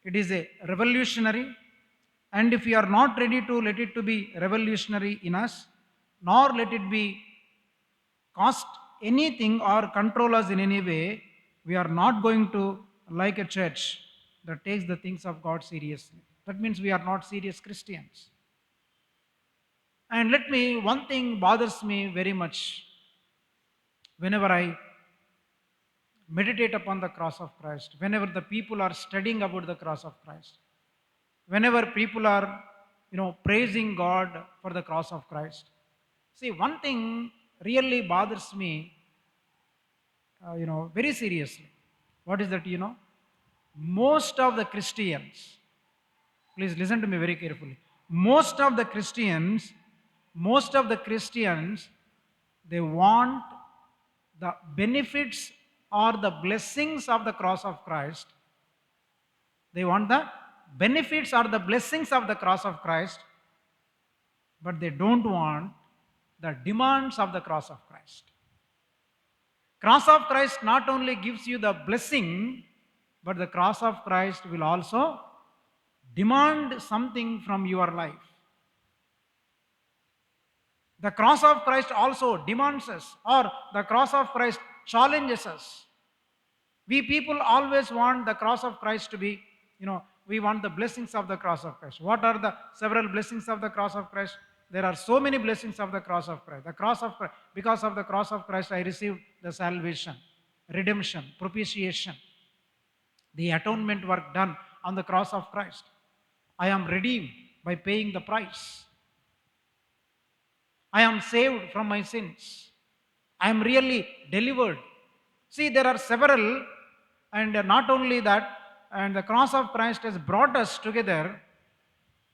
It is a revolutionary, and if we are not ready to let it to be revolutionary in us, nor let it be cost anything or control us in any way, we are not going to like a church that takes the things of God seriously. That means we are not serious Christians. And let me, one thing bothers me very much whenever I meditate upon the cross of Christ, whenever the people are studying about the cross of Christ, whenever people are, praising God for the cross of Christ. See, one thing really bothers me, very seriously. What is that? Most of the Christians, please listen to me very carefully. Most of the Christians, most of the Christians, they want the benefits or the blessings of the cross of Christ. They want the benefits or the blessings of the cross of Christ, but they don't want the demands of the cross of Christ. Cross of Christ not only gives you the blessing, but the cross of Christ will also demand something from your life. The cross of Christ also demands us, or the cross of Christ challenges us. We people always want the cross of Christ to be, we want the blessings of the cross of Christ. What are the several blessings of the cross of Christ? There are so many blessings of the cross of Christ. The cross of Christ, because of the cross of Christ, I received the salvation, redemption, propitiation, the atonement work done on the cross of Christ. I am redeemed by paying the price. I am saved from my sins. I am really delivered. See, there are several, and not only that, and the cross of Christ has brought us together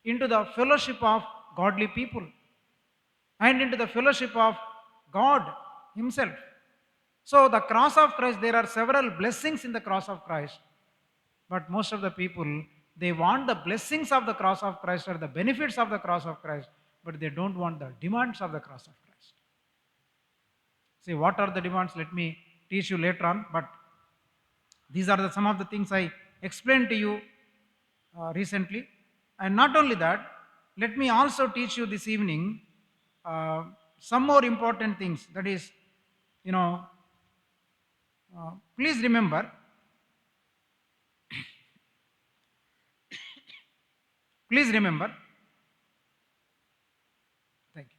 into the fellowship of godly people and into the fellowship of God Himself. So, the cross of Christ, there are several blessings in the cross of Christ, but most of the people, they want the blessings of the cross of Christ or the benefits of the cross of Christ, but they don't want the demands of the cross of Christ. See, what are the demands? Let me teach you later on, but these are some of the things I explained to you recently. And not only that, let me also teach you this evening some more important things. That is, you know, please remember, please remember, thank you.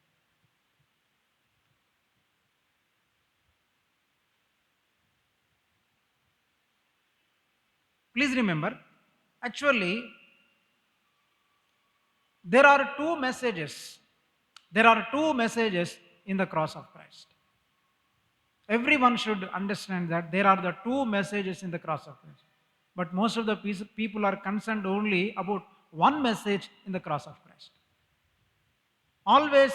Please remember, actually, there are two messages. There are two messages in the cross of Christ. Everyone should understand that there are the two messages in the cross of Christ. But most of the people are concerned only about one message in the cross of Christ. Always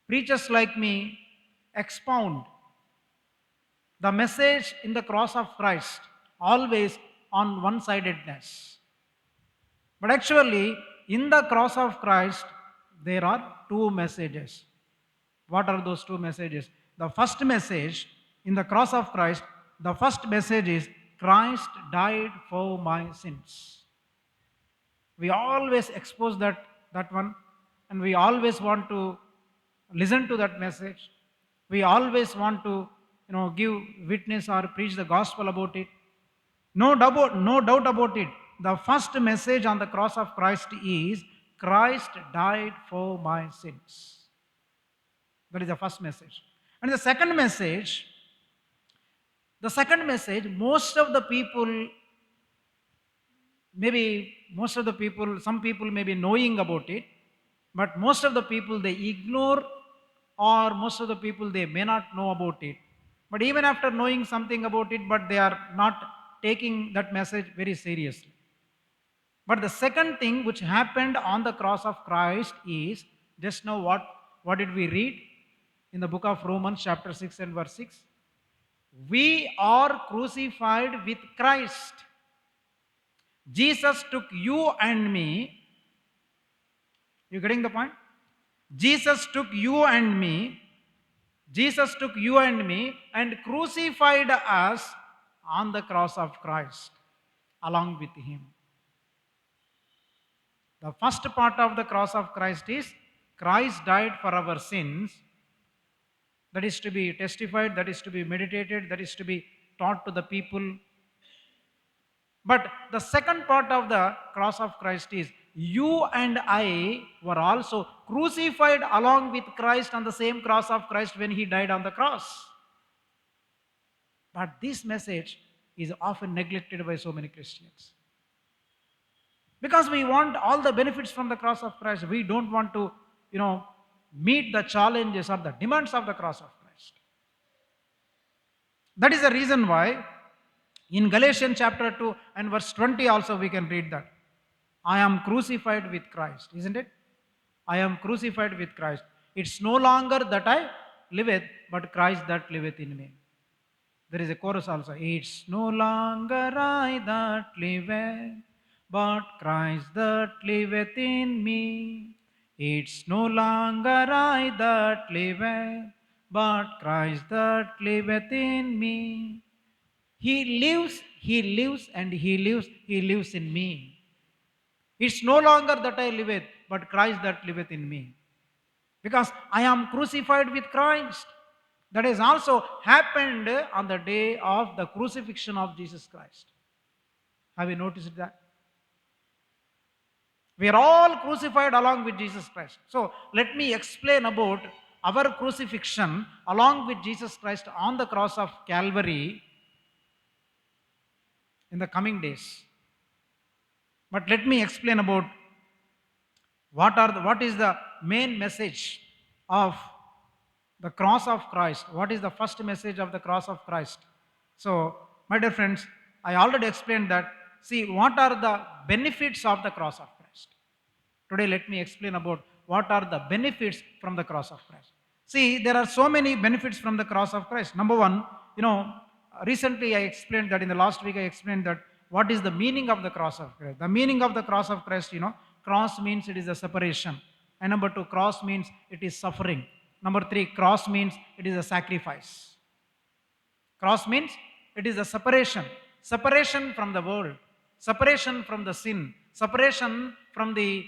preachers like me expound the message in the cross of Christ always on one sidedness. But actually, in the cross of Christ, there are two messages. What are those two messages? The first message in the cross of Christ, the first message is Christ died for my sins. We always expose that one, and we always want to listen to that message. We always want to give witness or preach the gospel about it. No doubt about it. The first message on the cross of Christ is Christ died for my sins. That is the first message. And the second message, some people may be knowing about it, but most of the people they ignore, or most of the people they may not know about it. But even after knowing something about it, but they are not taking that message very seriously. But the second thing which happened on the cross of Christ is, just now what did we read in the book of Romans chapter 6 and verse 6? We are crucified with Christ. Jesus took you and me. You getting the point? Jesus took you and me. Jesus took you and me and crucified us on the cross of Christ. along with him. The first part of the cross of Christ is Christ died for our sins. That is to be testified, that is to be meditated, that is to be taught to the people. But the second part of the cross of Christ is you and I were also crucified along with Christ on the same cross of Christ when he died on the cross. But this message is often neglected by so many Christians. Because we want all the benefits from the cross of Christ, we don't want to, meet the challenges or the demands of the cross of Christ. That is the reason why in Galatians chapter 2 and verse 20 also we can read that. I am crucified with Christ, isn't it? I am crucified with Christ. It's no longer that I liveth, but Christ that liveth in me. There is a chorus also. It's no longer I that liveth, but Christ that liveth in me. It's no longer I that liveth, but Christ that liveth in me. He lives, and He lives in me. It's no longer that I liveth, but Christ that liveth in me. Because I am crucified with Christ. That has also happened on the day of the crucifixion of Jesus Christ. Have you noticed that? We are all crucified along with Jesus Christ. So let me explain about our crucifixion along with Jesus Christ on the cross of Calvary in the coming days. But let me explain about what is the main message of the cross of Christ. What is the first message of the cross of Christ? So, my dear friends, I already explained that. See, what are the benefits of the cross of Christ? Today, let me explain about what are the benefits from the cross of Christ. See, there are so many benefits from the cross of Christ. Number one, recently I explained that in the last week I explained that what is the meaning of the cross of Christ. The meaning of the cross of Christ, cross means it is a separation. And number two, cross means it is suffering. Number three, cross means it is a sacrifice. Cross means it is a separation. Separation from the world. Separation from the sin. Separation from the,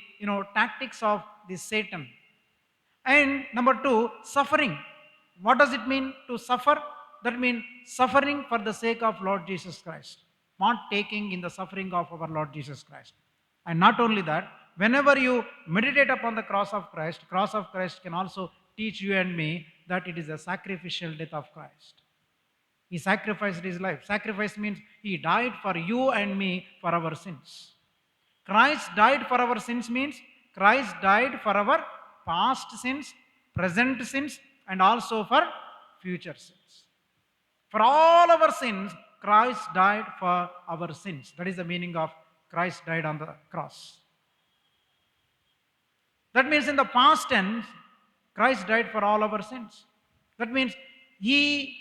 tactics of the Satan. And number two, suffering. What does it mean to suffer? That means suffering for the sake of Lord Jesus Christ. Partaking in the suffering of our Lord Jesus Christ. And not only that, whenever you meditate upon the cross of Christ can also teach you and me that it is a sacrificial death of Christ. He sacrificed his life. Sacrifice means he died for you and me for our sins. Christ died for our sins means Christ died for our past sins, present sins, and also for future sins. For all our sins, Christ died for our sins. That is the meaning of Christ died on the cross. That means in the past tense, Christ died for all our sins. That means He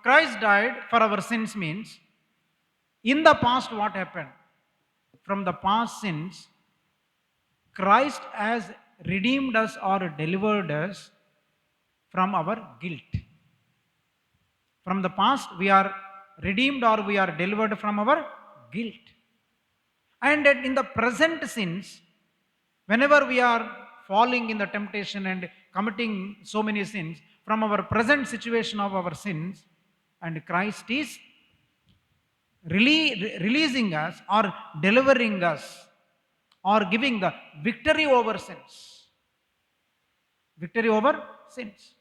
Christ died for our sins means, in the past what happened? From the past sins, Christ has redeemed us or delivered us from our guilt. From the past, we are redeemed or we are delivered from our guilt. And in the present sins, whenever we are falling in the temptation and committing so many sins, from our present situation of our sins, and Christ is releasing us or delivering us or giving the victory over sins. Victory over sins.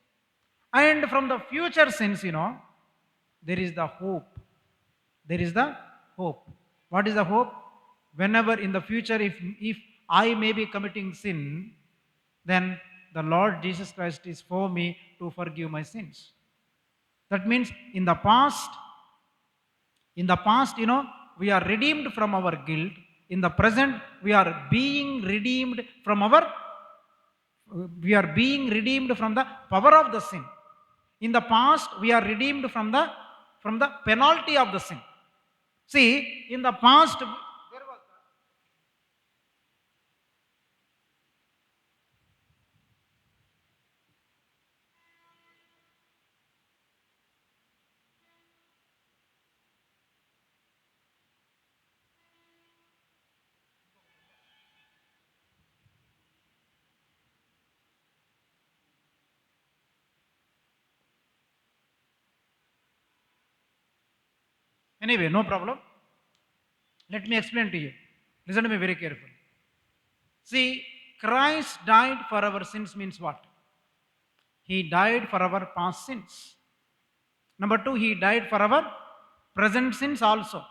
And from the future sins, there is the hope. There is the hope. What is the hope? Whenever in the future, if I may be committing sin, then the Lord Jesus Christ is for me to forgive my sins. That means in the past, we are redeemed from our guilt. In the present, we are being redeemed from the power of the sin. In the past, we are redeemed from the from the penalty of the sin. See, in the past, there was anyway, no problem. Let me explain to you. Listen to me very carefully. See, Christ died for our sins means what? He died for our past sins. Number two, he died for our present sins also.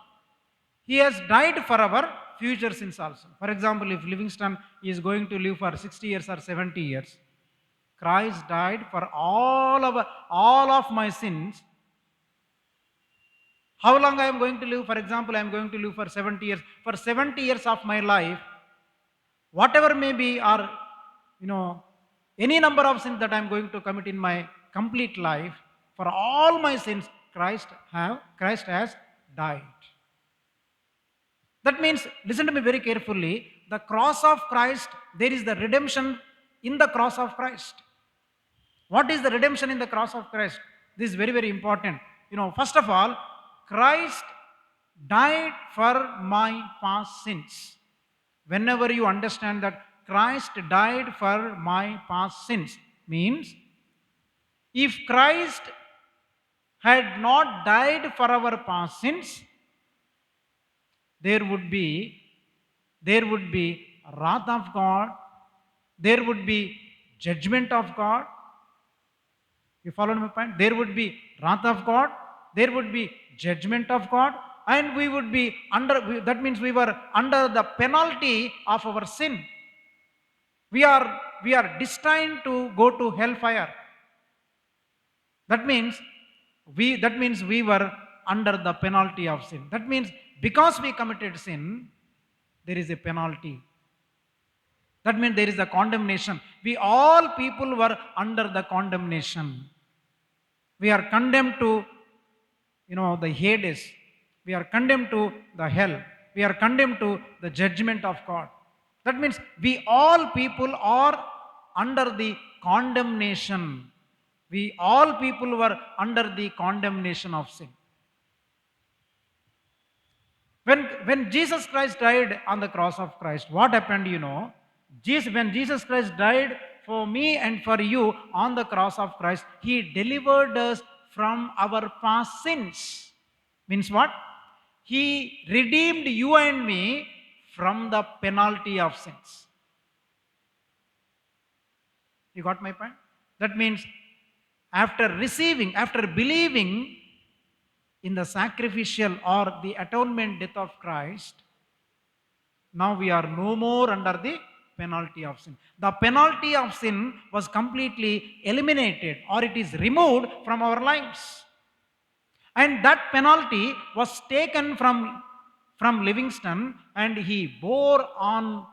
He has died for our future sins also. For example, if Livingston is going to live for 60 years or 70 years, Christ died for all of my sins. How long I am going to live? For example, I am going to live for 70 years. For 70 years of my life, whatever may be, or any number of sins that I am going to commit in my complete life, for all my sins, Christ has died. That means, listen to me very carefully, the cross of Christ, there is the redemption in the cross of Christ. What is the redemption in the cross of Christ? This is very, very important. First of all, Christ died for my past sins. Whenever you understand that Christ died for my past sins, means if Christ had not died for our past sins, there would be wrath of God, there would be judgment of God. You follow my point? There would be wrath of God, there would be judgment of God, and we would be that means we were under the penalty of our sin. We are destined to go to hellfire. That means we were under the penalty of sin. That means because we committed sin, there is a penalty. That means there is a condemnation. We all people were under the condemnation. We are condemned to the Hades. We are condemned to the hell. We are condemned to the judgment of God. That means we all people are under the condemnation. We all people were under the condemnation of sin. When Jesus Christ died on the cross of Christ, what happened? When Jesus Christ died for me and for you on the cross of Christ, he delivered us from our past sins. Means what? He redeemed you and me from the penalty of sins. You got my point? That means after believing in the sacrificial or the atonement death of Christ, now we are no more under the penalty of sin. The penalty of sin was completely eliminated, or it is removed from our lives. And that penalty was taken from Livingston, and he bore on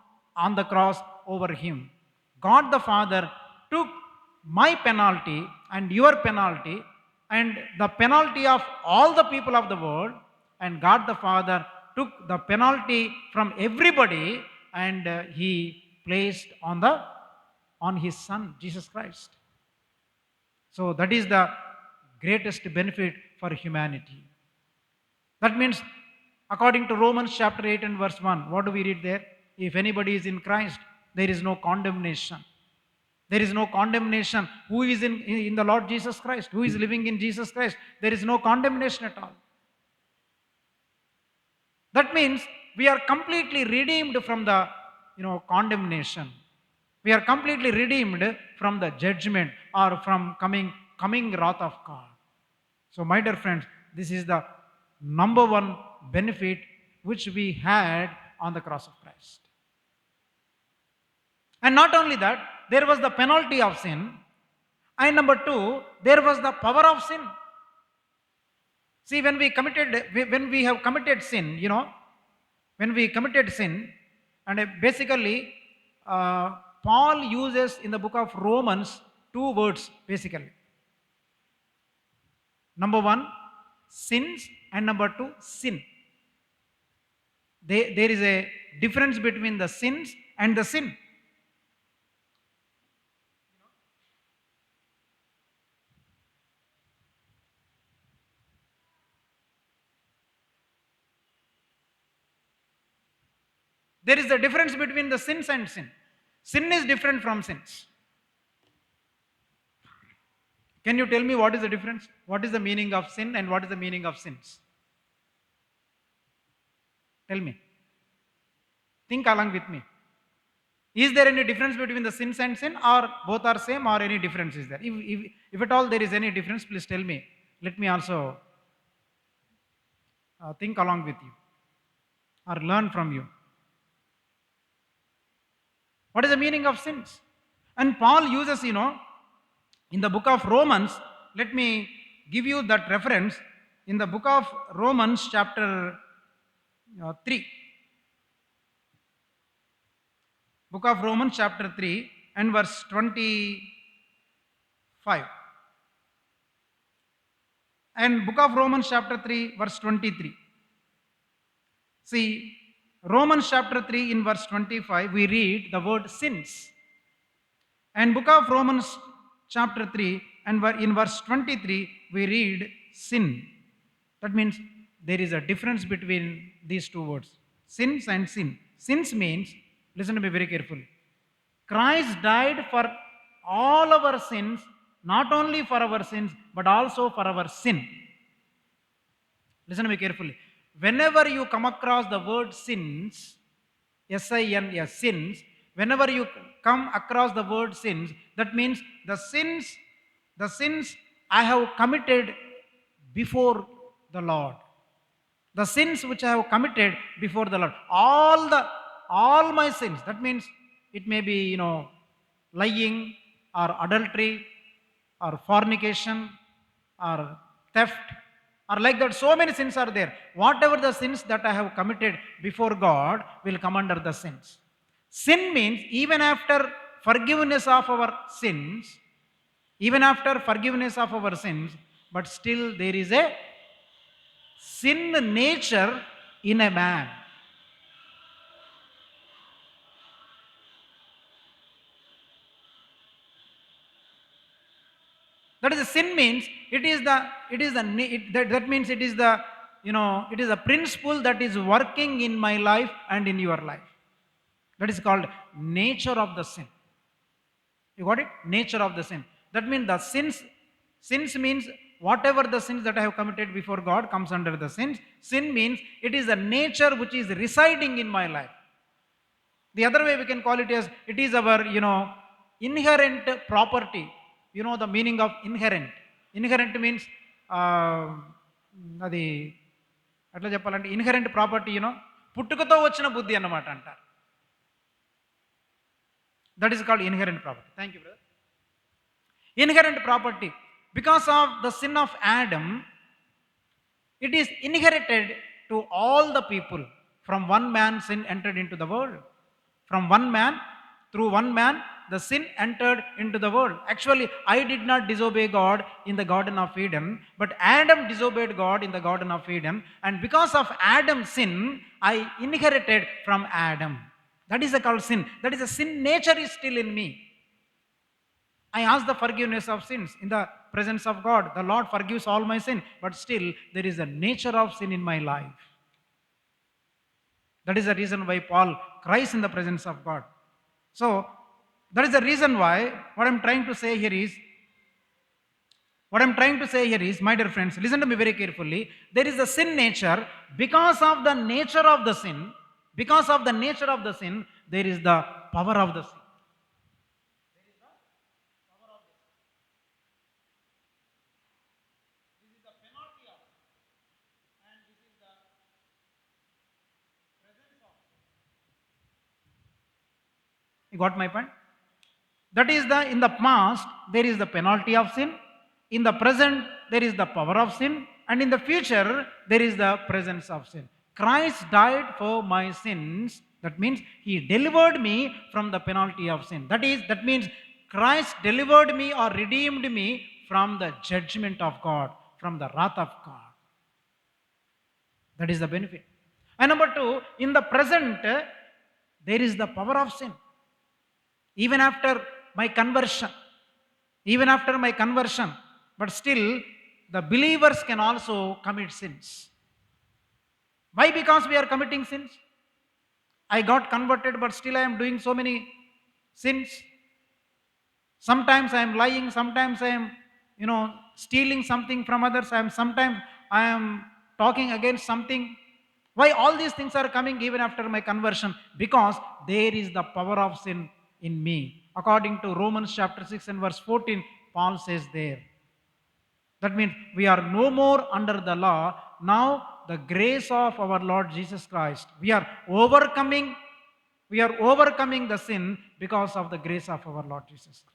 the cross over him. God the Father took my penalty and your penalty and the penalty of all the people of the world, and God the Father took the penalty from everybody, and he placed on his Son Jesus Christ. So that is the greatest benefit for humanity. That means, according to Romans chapter 8 and verse 1, what do we read there? If anybody is in Christ, there is no condemnation. There is no condemnation. Who is in the Lord Jesus Christ? Who is living in Jesus Christ? There is no condemnation at all. That means we are completely redeemed from the condemnation. We are completely redeemed from the judgment or from coming wrath of God. So my dear friends, this is the number one benefit which we had on the cross of Christ. And not only that, there was the penalty of sin, and number two, there was the power of sin. See, when we have committed sin, and basically Paul uses in the book of Romans two words basically. Number one, sins, and number 2, sin. There is a difference between the sins and the sin. There is a difference between the sins and sin. Sin is different from sins. Can you tell me what is the difference? What is the meaning of sin and what is the meaning of sins? Tell me. Think along with me. Is there any difference between the sins and sin, or both are same, or any difference is there? If at all there is any difference, please tell me. Let me also think along with you or learn from you. What is the meaning of sins? And Paul uses, in the book of Romans, let me give you that reference. In the book of Romans, chapter 3. Book of Romans, chapter 3, and verse 25. And book of Romans, chapter 3, verse 23. See, Romans chapter 3 in verse 25, we read the word sins. And book of Romans chapter 3 and in verse 23, we read sin. That means there is a difference between these two words, sins and sin. Sins means, listen to me very carefully, Christ died for all our sins, not only for our sins, but also for our sin. Listen to me carefully. Whenever you come across the word sins, S-I-N-S, sins, whenever you come across the word sins, that means the sins I have committed before the Lord. The sins which I have committed before the Lord. All my sins. That means it may be, lying or adultery or fornication or theft or like that. So many sins are there. Whatever the sins that I have committed before God will come under the sins. Sin means even after forgiveness of our sins, but still there is a sin nature in a man. That is, sin means that means it is the principle that is working in my life and in your life. That is called nature of the sin. You got it? Nature of the sin. That means the sins means whatever the sins that I have committed before God comes under the sins. Sin means it is the nature which is residing in my life. The other way we can call it as it is our, inherent property. You know the meaning of inherent. Inherent means అది ఎట్లా చెప్పాలంటే inherent property పుట్టుకతో వచ్చిన బుద్ధి అన్నమాట అంటారు. That is called inherent property. Thank you, brother. Inherent property. Because of the sin of Adam, it is inherited to all the people. From one man, sin entered into the world. From one man, through one man, the sin entered into the world. Actually, I did not disobey God in the Garden of Eden, but Adam disobeyed God in the Garden of Eden. And because of Adam's sin, I inherited from Adam. That is called sin. That is a sin nature is still in me. I ask the forgiveness of sins in the presence of God. The Lord forgives all my sin, but still there is a nature of sin in my life. That is the reason why Paul cries in the presence of God. So, that is the reason why what I'm trying to say here is, my dear friends, listen to me very carefully. There is a sin nature. Because of the nature of the sin, there is the power of the sin. This is the penalty of sin. And this is the presence of sin. You got my point? That is in the past, there is the penalty of sin. In the present, there is the power of sin. And in the future, there is the presence of sin. Christ died for my sins. That means he delivered me from the penalty of sin. That means Christ delivered me or redeemed me from the judgment of God, from the wrath of God. That is the benefit. And number two, in the present, there is the power of sin. Even after my conversion, even after my conversion, but still the believers can also commit sins. Why? Because we are committing sins. I got converted, but still I am doing so many sins. Sometimes I am lying, sometimes I am, stealing something from others. Sometimes I am talking against something. Why all these things are coming even after my conversion? Because there is the power of sin in me. According to Romans chapter 6 and verse 14, Paul says there. That means we are no more under the law. Now the grace of our Lord Jesus Christ. We are overcoming the sin because of the grace of our Lord Jesus Christ.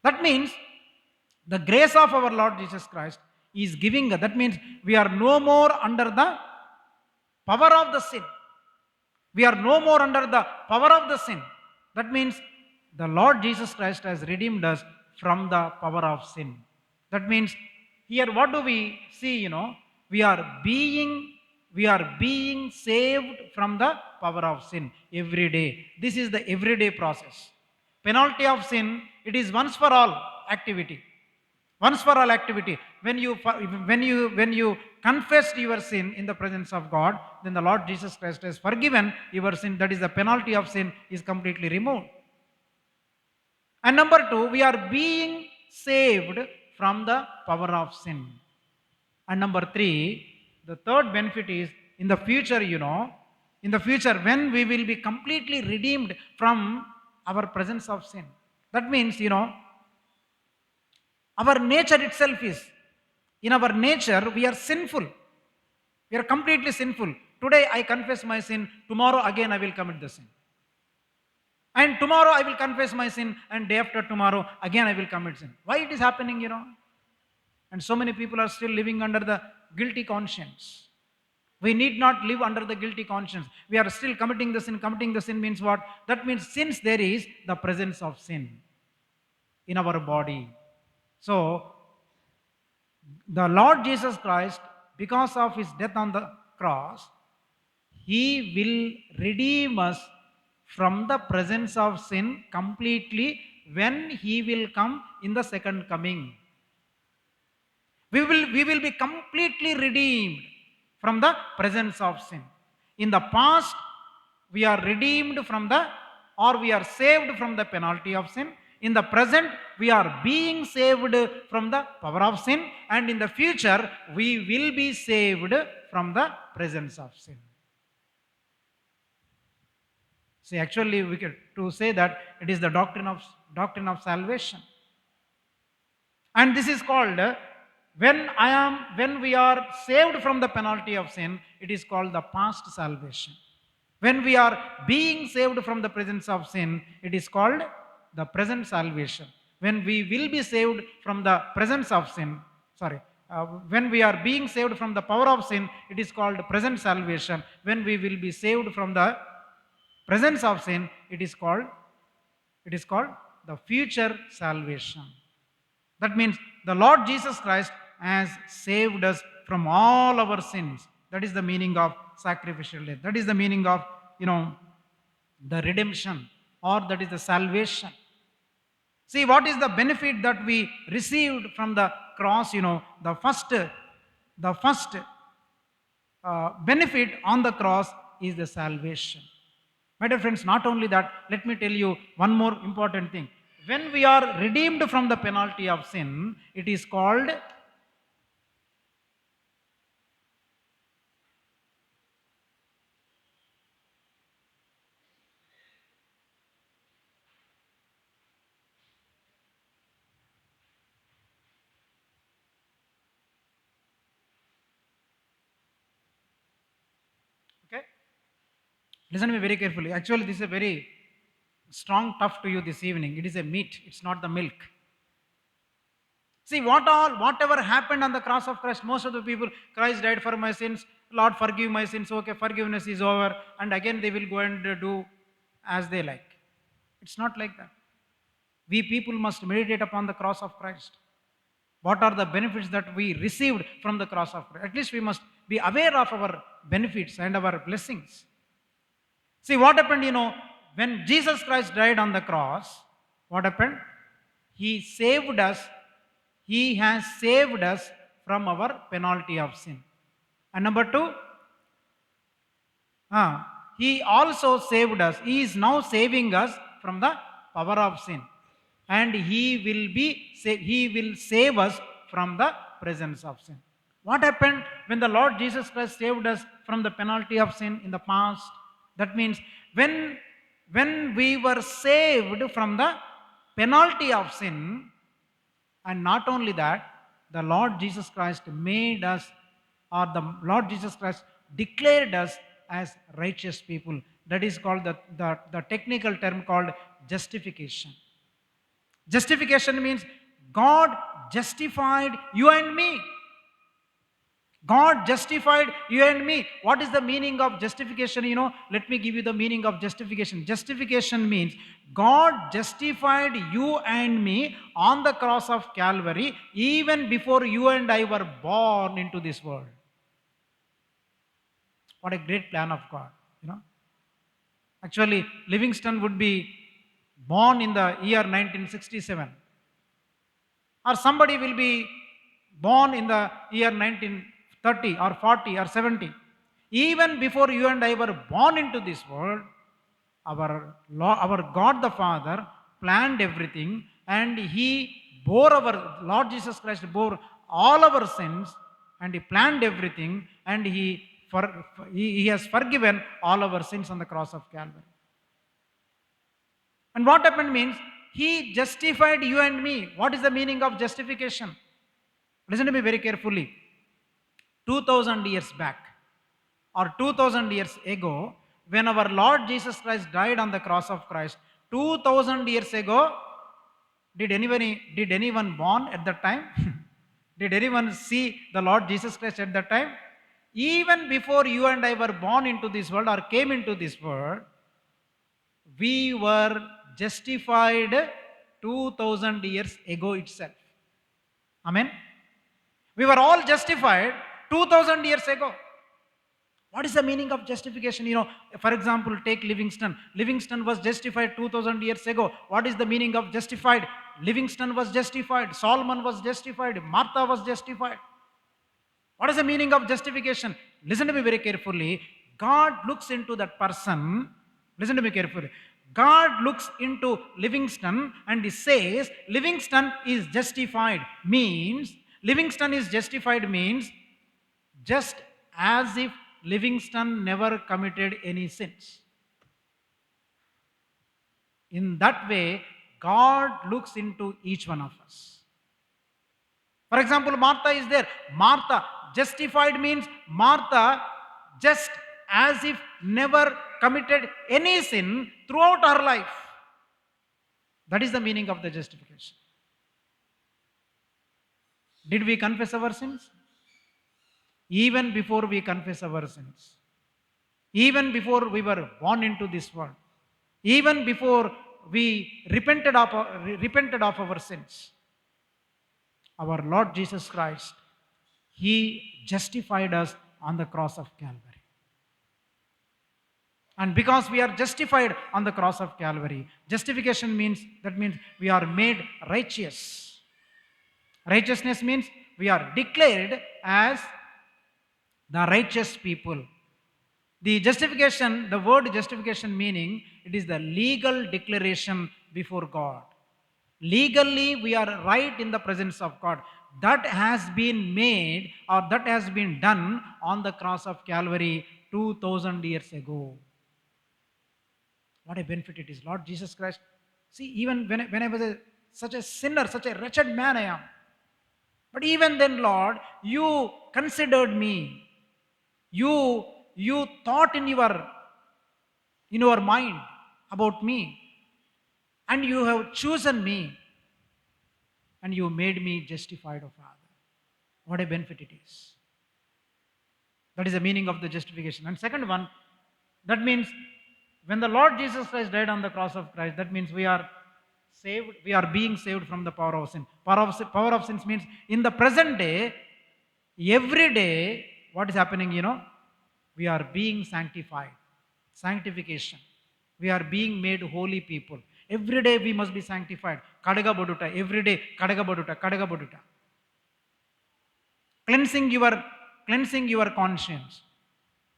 That means the grace of our Lord Jesus Christ is giving. That means we are no more under the power of the sin. We are no more under the power of the sin. That means the Lord Jesus Christ has redeemed us from the power of sin. That means here what do we see? We are being saved from the power of sin every day. This is the everyday process. Penalty of sin, it is once for all activity. Once for all activity. When you confessed your sin in the presence of God, then the Lord Jesus Christ has forgiven your sin. That is, the penalty of sin is completely removed. And number two, we are being saved from the power of sin. And number three, the third benefit is in the future, in the future when we will be completely redeemed from our presence of sin. That means, our nature itself is, in our nature, we are sinful. We are completely sinful. Today I confess my sin, tomorrow again I will commit the sin. And tomorrow I will confess my sin, and day after tomorrow again I will commit sin. Why it is happening, And so many people are still living under the guilty conscience. We need not live under the guilty conscience. We are still committing the sin. Committing the sin means what? That means since there is the presence of sin in our body. So, the Lord Jesus Christ, because of his death on the cross, he will redeem us from the presence of sin completely when he will come in the second coming. We will be completely redeemed from the presence of sin. In the past, we are redeemed from we are saved from the penalty of sin. In the present, we are being saved from the power of sin. And in the future, we will be saved from the presence of sin. See, actually, we could to say that it is the doctrine of salvation. And this is called, when we are saved from the penalty of sin, it is called the past salvation. When we are being saved from the presence of sin, it is called the present salvation. When we will be saved from the presence of sin, when we are being saved from the power of sin, it is called present salvation. When we will be saved from the presence of sin, it is called the future salvation. That means the Lord Jesus Christ has saved us from all our sins. That is the meaning of sacrificial death. That is the meaning of, the redemption, or that is the salvation. See, what is the benefit that we received from the cross? The first benefit on the cross is the salvation. My dear friends, not only that, let me tell you one more important thing. When we are redeemed from the penalty of sin, it is called okay. Listen to me very carefully. Actually, this is a very strong tough to you this evening. It is a meat, it's not the milk. See, whatever happened on the cross of Christ, most of the people, Christ died for my sins, Lord forgive my sins, okay, forgiveness is over, and again they will go and do as they like. It's not like that. We people must meditate upon the cross of Christ. What are the benefits that we received from the cross of Christ? At least we must be aware of our benefits and our blessings. See what happened, when Jesus Christ died on the cross, what happened? He saved us. He has saved us from our penalty of sin. And number two, he also saved us. He is now saving us from the power of sin. And he will save us from the presence of sin. What happened when the Lord Jesus Christ saved us from the penalty of sin in the past? That means when we were saved from the penalty of sin, and not only that, the Lord Jesus Christ made us, or the Lord Jesus Christ declared us as righteous people. That is called the technical term called justification. Justification means God justified you and me. God justified you and me. What is the meaning of justification? Let me give you the meaning of justification. Justification means God justified you and me on the cross of Calvary even before you and I were born into this world. What a great plan of God, Actually, Livingston would be born in the year 1967. Or somebody will be born in the year 1930 or 40 or 70. Even before you and I were born into this world, our God the Father planned everything, and Lord Jesus Christ bore all our sins, and He planned everything, and He has forgiven all our sins on the cross of Calvary. And what happened means, He justified you and me. What is the meaning of justification? Listen to me very carefully. 2000 years back, or 2000 years ago, when our Lord Jesus Christ died on the cross of Christ, 2000 years ago, did anyone born at that time? Did anyone see the Lord Jesus Christ at that time? Even before you and I were born into this world or came into this world, we were justified 2000 years ago itself. Amen? We were all justified 2000 years ago. What is the meaning of justification? For example, take Livingston. Livingston was justified 2000 years ago. What is the meaning of justified? Livingston was justified. Solomon was justified. Martha was justified. What is the meaning of justification? Listen to me very carefully. God looks into that person. Listen to me carefully. God looks into Livingston and He says, Livingston is justified. Livingston is justified means just as if Livingston never committed any sins. In that way, God looks into each one of us. For example, Martha is there. Martha, justified means Martha just as if never committed any sin throughout her life. That is the meaning of the justification. Did we confess our sins? Even before we confess our sins, even before we were born into this world, even before we repented of our sins, our Lord Jesus Christ, He justified us on the cross of Calvary. And because we are justified on the cross of Calvary, justification means we are made righteous. Righteousness means we are declared as the righteous people. The word justification meaning, it is the legal declaration before God. Legally, we are right in the presence of God. That has been made, or that has been done on the cross of Calvary 2000 years ago. What a benefit it is. Lord Jesus Christ, see, even when I was such a sinner, such a wretched man I am, but even then, Lord, you considered me. You thought in your mind about me, and you have chosen me, and you made me justified, O Father. What a benefit it is. That is the meaning of the justification. And second one, that means when the Lord Jesus Christ died on the cross of Christ, that means we are saved, we are being saved from the power of sin. Power of sins means in the present day, every day, what is happening, we are being sanctified. Sanctification. We are being made holy people. Every day we must be sanctified. Kadaga boduta. Every day, kadaga boduta, kadaga boduta. Cleansing your conscience.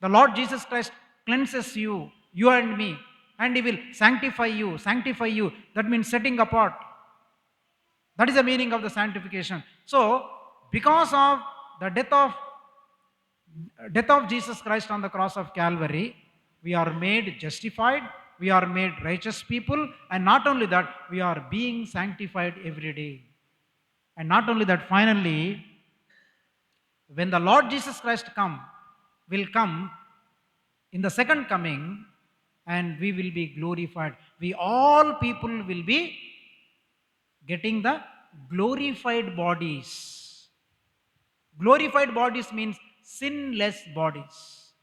The Lord Jesus Christ cleanses you and me, and He will sanctify you. Sanctify you. That means setting apart. That is the meaning of the sanctification. So, because of the death of Jesus Christ on the cross of Calvary, we are made justified, we are made righteous people, and not only that, we are being sanctified every day. And not only that, finally, when the Lord Jesus Christ will come in the second coming, and we will be glorified. We all people will be getting the glorified bodies. Glorified bodies means sinless bodies.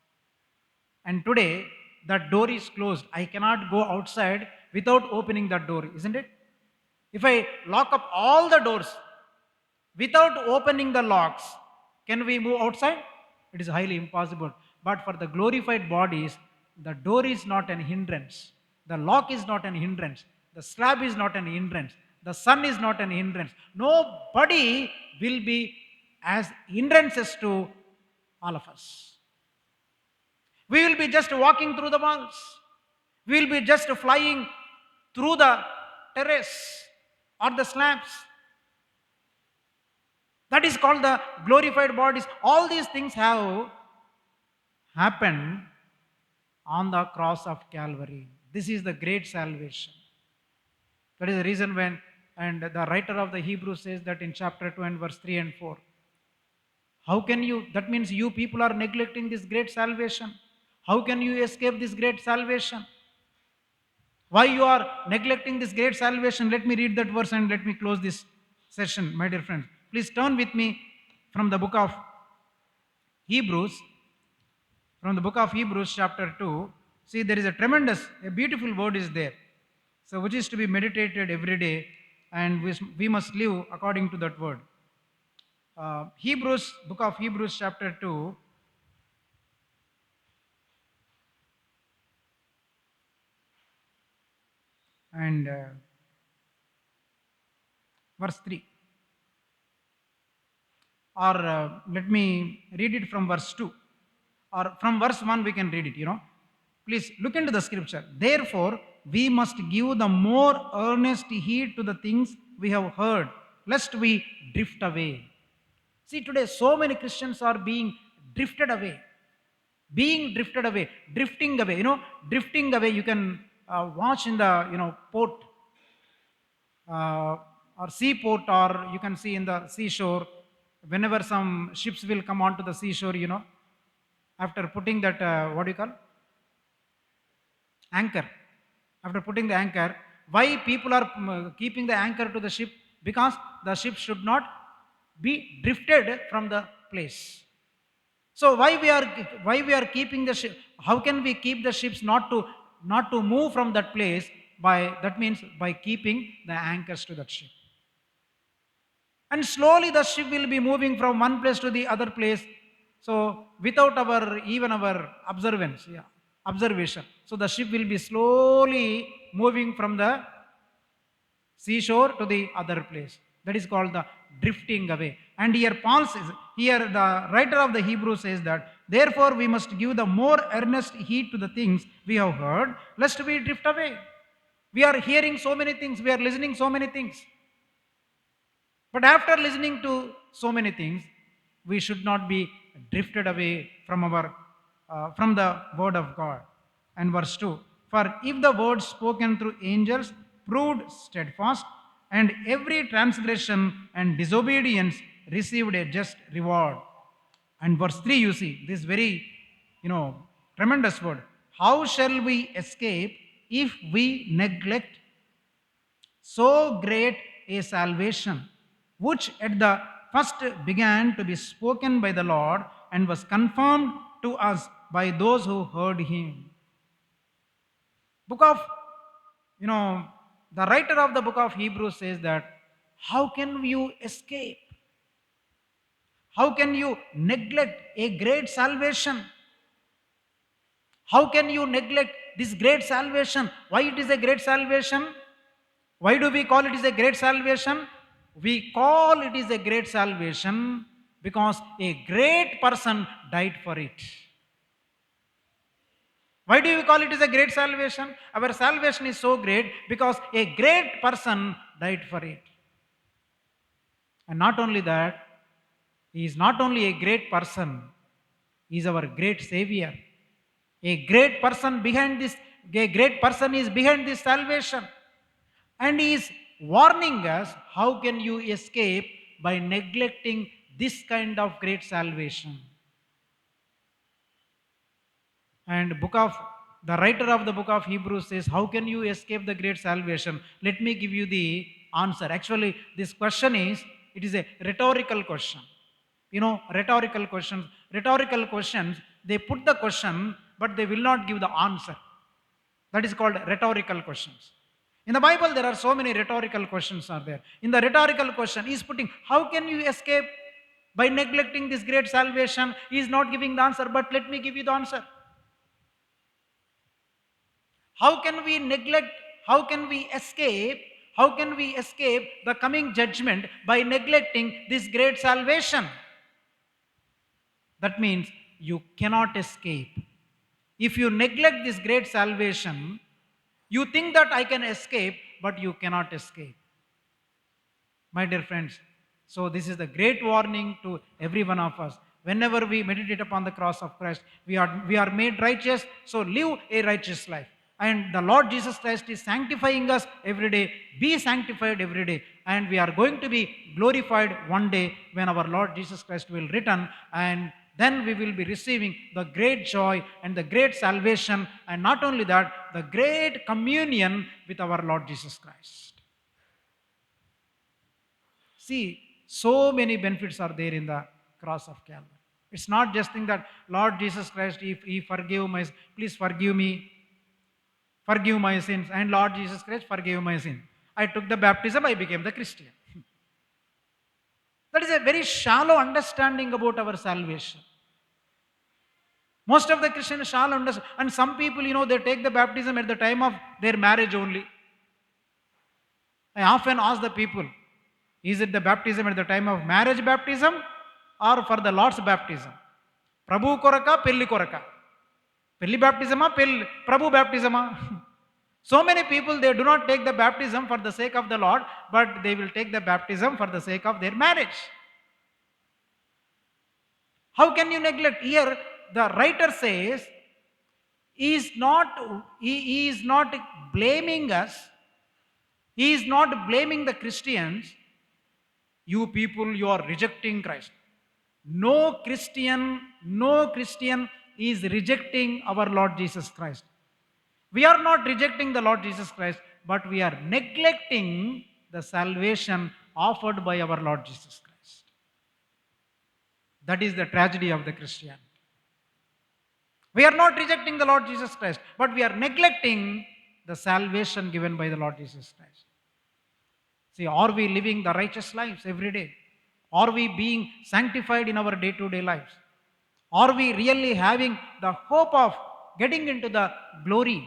And today, that door is closed. I cannot go outside without opening that door, isn't it? If I lock up all the doors without opening the locks, can we move outside? It is highly impossible. But for the glorified bodies, the door is not an hindrance. The lock is not an hindrance. The slab is not an hindrance. The sun is not an hindrance. Nobody will be as hindrances to all of us. We will be just walking through the walls. We will be just flying through the terrace or the slabs. That is called the glorified bodies. All these things have happened on the cross of Calvary. This is the great salvation. That is the reason and the writer of the Hebrews says that in chapter 2 and verse 3 and 4. How can you, that means you people are neglecting this great salvation. How can you escape this great salvation? Why you are neglecting this great salvation? Let me read that verse and let me close this session, my dear friends. Please turn with me from the book of Hebrews, chapter 2. See, there is a beautiful word is there. So, which is to be meditated every day, and we must live according to that word. Book of Hebrews, chapter 2. And verse 3. Or let me read it from verse 2. Or from verse 1 we can read it, Please look into the scripture. Therefore, we must give the more earnest heed to the things we have heard, lest we drift away. See, today so many Christians are being drifted away. Drifting away. Drifting away, you can watch in the, port or seaport, or you can see in the seashore, whenever some ships will come onto the seashore, after putting that, what do you call? Anchor. After putting the anchor, why people are keeping the anchor to the ship? Because the ship should not be drifted from the place. So why we are keeping the ship? How can we keep the ships not to move from that place? That means by keeping the anchors to that ship. And slowly the ship will be moving from one place to the other place. So without our observation. So the ship will be slowly moving from the seashore to the other place. That is called the drifting away. And here the writer of the Hebrews says that, therefore we must give the more earnest heed to the things we have heard, lest we drift away. We are hearing so many things, we are listening so many things. But after listening to so many things, we should not be drifted away from the word of God. And verse 2, for if the word spoken through angels proved steadfast, and every transgression and disobedience received a just reward. And verse 3, you see, this very, tremendous word. How shall we escape if we neglect so great a salvation, which at the first began to be spoken by the Lord and was confirmed to us by those who heard him? The The writer of the book of Hebrews says that how can you escape? How can you neglect a great salvation? How can you neglect this great salvation? Why it is a great salvation? Why do we call it is a great salvation? We call it is a great salvation because a great person died for it. Why do we call it is a great salvation? Our salvation is so great because a great person died for it. And not only that, he is not only a great person, he is our great savior. A great person behind this, a great person is behind this salvation. And he is warning us how can you escape by neglecting this kind of great salvation. And book of the writer of the book of Hebrews says, how can you escape the great salvation? Let me give you the answer. Actually, this question is, it is a rhetorical question. You know, rhetorical questions, they put the question, but they will not give the answer. That is called rhetorical questions. In the Bible, there are so many rhetorical questions are there. In the rhetorical question, he is putting, how can you escape by neglecting this great salvation? He is not giving the answer, but let me give you the answer. How can we neglect, how can we escape, how can we escape the coming judgment by neglecting this great salvation? That means you cannot escape. If you neglect this great salvation, you think that I can escape, but you cannot escape. My dear friends, so this is the great warning to every one of us. Whenever we meditate upon the cross of Christ, we are made righteous, so live a righteous life. And the Lord Jesus Christ is sanctifying us every day. Be sanctified every day. And we are going to be glorified one day when our Lord Jesus Christ will return, and then we will be receiving the great joy and the great salvation, and not only that, the great communion with our Lord Jesus Christ. See, so many benefits are there in the cross of Calvary. It's not just thing that Lord Jesus Christ, if He forgive my, please forgive me, forgive my sins, and Lord Jesus Christ forgive my sin. I took the baptism, I became the Christian. That is a very shallow understanding about our salvation. Most of the Christians shall understand, and some people, they take the baptism at the time of their marriage only. I often ask the people, is it the baptism at the time of marriage baptism or for the Lord's baptism? Prabhu koraka, pelli koraka. Pelli baptisma, Prabhu baptisma. So many people, they do not take the baptism for the sake of the Lord, but they will take the baptism for the sake of their marriage. How can you neglect? Here, the writer says, he is not blaming us. He is not blaming the Christians. You people, you are rejecting Christ. No Christian is rejecting our Lord Jesus Christ. We are not rejecting the Lord Jesus Christ, but we are neglecting the salvation offered by our Lord Jesus Christ. That is the tragedy of the Christian. We are not rejecting the Lord Jesus Christ, but we are neglecting the salvation given by the Lord Jesus Christ. See, are we living the righteous lives every day? Are we being sanctified in our day-to-day lives? Are we really having the hope of getting into the glory?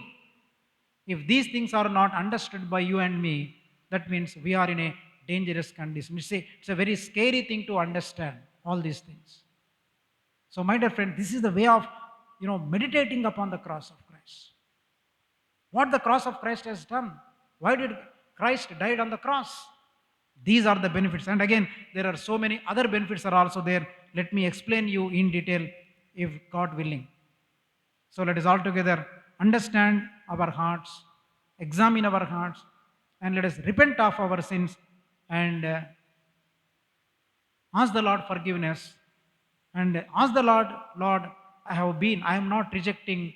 If these things are not understood by you and me, that means we are in a dangerous condition. You see, it's a very scary thing to understand all these things. So, my dear friend, this is the way of meditating upon the cross of Christ. What the cross of Christ has done. Why did Christ died on the cross? These are the benefits. And again, there are so many other benefits are also there. Let me explain you in detail if God willing. So let us all together understand our hearts, examine our hearts, and let us repent of our sins and ask the Lord forgiveness, and ask the Lord, Lord, I am not rejecting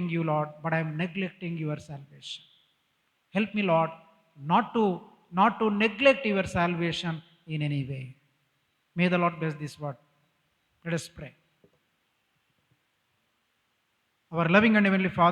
you, Lord, but I am neglecting your salvation. Help me, Lord, not to neglect your salvation in any way. May the Lord bless this word. Let us pray. Our loving and heavenly Father,